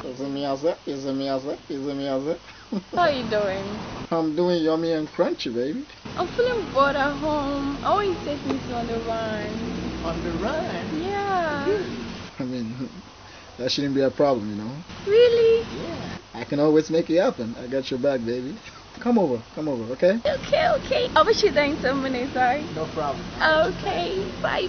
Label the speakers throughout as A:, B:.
A: How are you doing?
B: I'm doing yummy and crunchy, baby.
A: I'm feeling bored at home. I want you to take me to on the run.
B: On the run?
A: Yeah.
B: I mean, that shouldn't be a problem, you know.
A: Really?
B: Yeah. I can always make it happen. I got your back, baby. Come over, okay?
A: Okay. I'll be you there in 10 minutes, alright?
B: No problem.
A: Okay, bye.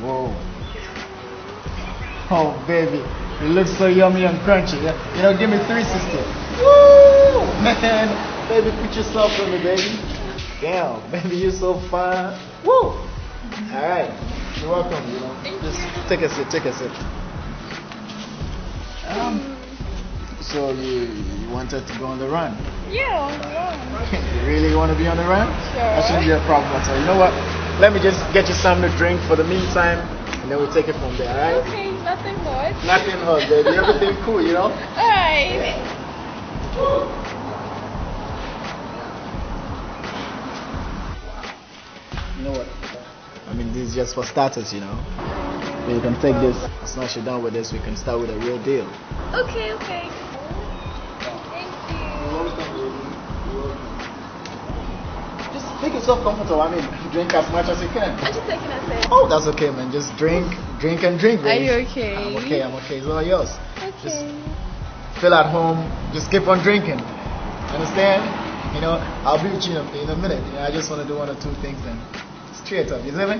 B: Whoa. Oh, baby. It looks so yummy and crunchy. Yeah? You know, give me 360. Woo! Man, baby, put yourself on me, baby. Damn, baby, you're so fine. Woo! Alright. You're welcome, you know. Just take a sit. So you wanted to go on the run?
A: Yeah, on the run.
B: You really want to be on the run?
A: Sure.
B: That shouldn't be a problem at all. You know what? Let me just get you something to drink for the meantime, and then we'll take it from there, alright?
A: Okay, nothing much.
B: Nothing hot, baby. Everything cool, you know?
A: Alright.
B: You know what? I mean, this is just for starters, you know. But you can take this. As soon as you're done with this, we can start with a real deal.
A: Okay.
B: You're welcome. Just make yourself comfortable. I mean, drink as much as you can.
A: I'm just taking a sip.
B: Oh, that's okay, man. Just drink, baby.
A: Are you okay?
B: I'm okay. It's all yours.
A: Okay.
B: Just feel at home. Just keep on drinking. Understand? You know, I'll be with you in a minute. You know, I just want to do one or two things and straight up. You see me?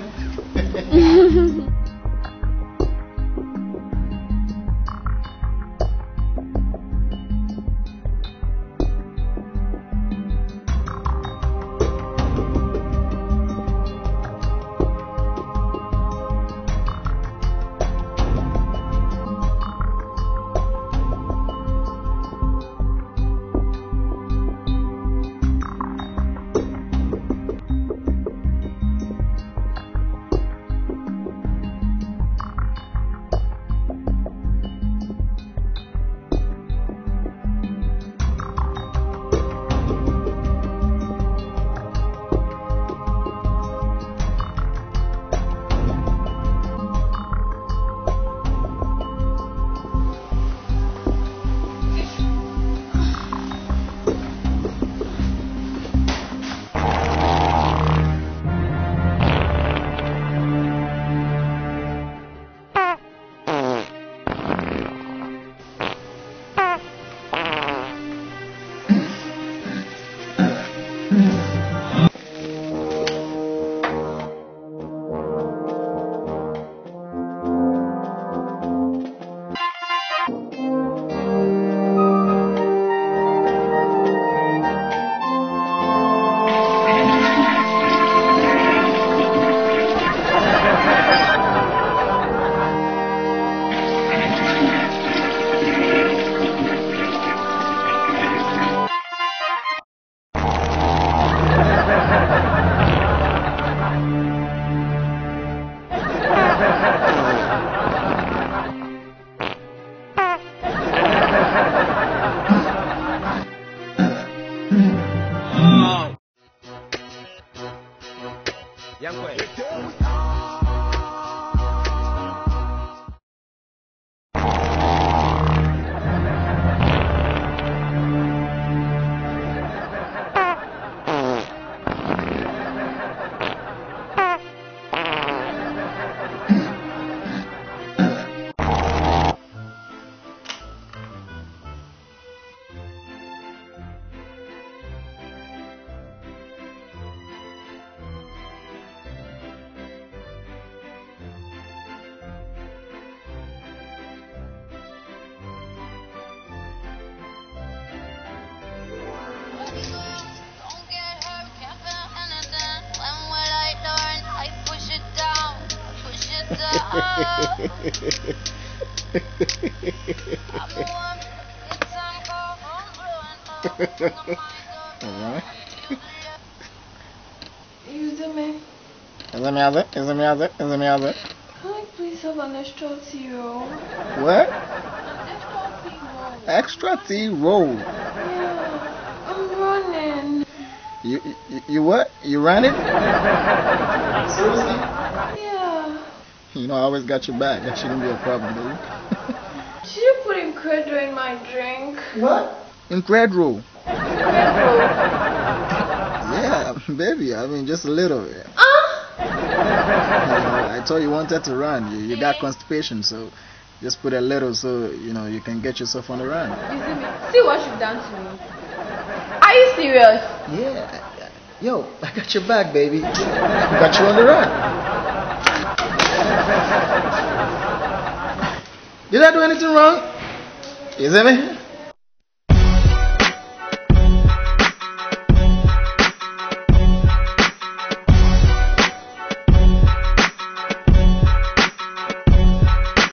B: Alright.
A: Excuse me.
B: Is it
A: Can I please have an extra tea roll?
B: What?
A: An extra tea roll.
B: Extra tea roll.
A: Yeah, I'm running.
B: You what? You ran it? Seriously?
A: Yeah.
B: You know, I always got your back. That shouldn't be a problem, baby.
A: Did you put Incredo in my drink?
B: What? Incredo.
A: Incredo.
B: Yeah, baby. I mean, just a little. You know, I told you wanted to run. You got constipation, so just put a little so, you know, you can get yourself on the run.
A: You see me? See what you've done to me. Are you serious?
B: Yeah. Yo, I got your back, baby. I got you on the run. Did I do anything wrong? You see me?